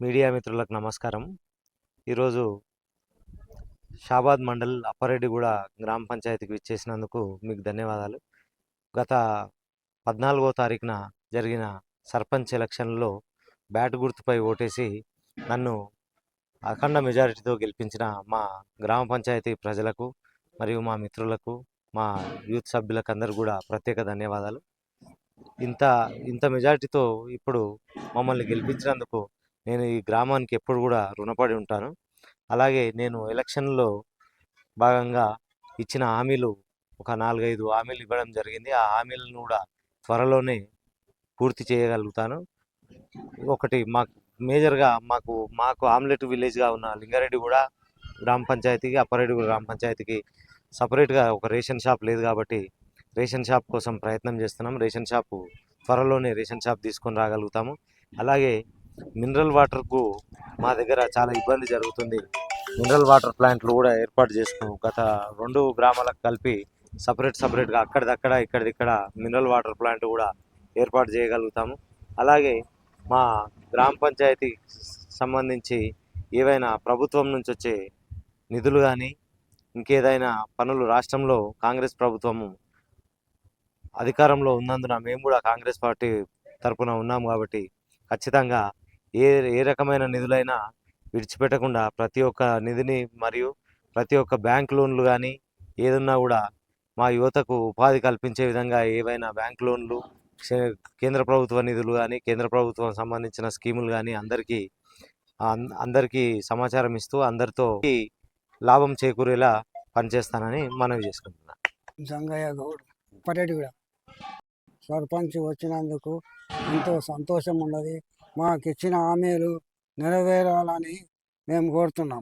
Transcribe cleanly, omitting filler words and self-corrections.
Media మిత్రులకు నమస్కారం. ఈరోజు షాబాద్ మండల్ అప్పారెడ్డిగూడ గ్రామ పంచాయతీకి విచ్చేసినందుకు మీకు ధన్యవాదాలు. గత 14వ తారీఖున జరిగిన సర్పంచ్ ఎలక్షన్లో బ్యాట్ గుర్తుపై ఓటేసి నన్ను అఖండ మెజారిటీతో గెలిపించిన మా గ్రామ పంచాయతీ ప్రజలకు మరియు మా మిత్రులకు, మా యూత్ సభ్యులకు అందరూ కూడా ప్రత్యేక ధన్యవాదాలు. ఇంత మెజారిటీతో ఇప్పుడు మమ్మల్ని గెలిపించినందుకు నేను ఈ గ్రామానికి ఎప్పుడు కూడా రుణపడి ఉంటాను. అలాగే నేను ఎలక్షన్లో భాగంగా ఇచ్చిన హామీలు ఒక 4-5 హామీలు ఇవ్వడం జరిగింది. ఆ హామీలను కూడా త్వరలోనే పూర్తి చేయగలుగుతాను. ఒకటి మేజర్గా మాకు ఆమ్లెట్ విలేజ్గా ఉన్న లింగారెడ్డిగూడ గ్రామ పంచాయతీకి, అప్పారెడ్డిగూడ గ్రామ పంచాయతీకి సపరేట్గా ఒక రేషన్ షాప్ లేదు కాబట్టి రేషన్ షాప్ కోసం ప్రయత్నం చేస్తున్నాం. త్వరలోనే రేషన్ షాప్ తీసుకొని రాగలుగుతాము. అలాగే మినరల్ వాటర్కు మా దగ్గర చాలా ఇబ్బంది జరుగుతుంది. మినరల్ వాటర్ ప్లాంట్లు కూడా ఏర్పాటు చేసుకున్నాం. గత 2 గ్రామాలకు కలిపి సపరేట్గా అక్కడిదక్కడ ఇక్కడిక్కడ మినరల్ వాటర్ ప్లాంట్ కూడా ఏర్పాటు చేయగలుగుతాము. అలాగే మా గ్రామ పంచాయతీకి సంబంధించి ఏవైనా ప్రభుత్వం నుంచి వచ్చే నిధులు కానీ ఇంకేదైనా పనులు రాష్ట్రంలో కాంగ్రెస్ ప్రభుత్వము అధికారంలో ఉన్నందున మేము కూడా కాంగ్రెస్ పార్టీ తరఫున ఉన్నాము కాబట్టి ఖచ్చితంగా ఏ రకమైన నిధులైనా విడిచిపెట్టకుండా ప్రతి ఒక్క నిధిని మరియు ప్రతి ఒక్క బ్యాంక్ లోన్లు కానీ ఏదన్నా కూడా మా యువతకు ఉపాధి కల్పించే విధంగా ఏవైనా బ్యాంక్ లోన్లు, కేంద్ర ప్రభుత్వ నిధులు కానీ కేంద్ర ప్రభుత్వం సంబంధించిన స్కీములు కానీ అందరికీ సమాచారం ఇస్తూ అందరితో లాభం చేకూరేలా పనిచేస్తానని మనవి చేసుకుంటున్నాను. జంగయ్య గౌడ్ అప్పారెడ్డిగూడ సర్పంచ్ వచ్చినందుకు ఎంతో సంతోషం ఉన్నది. మాకు ఇచ్చిన హామీలు నెరవేరాలని మేము కోరుతున్నాం.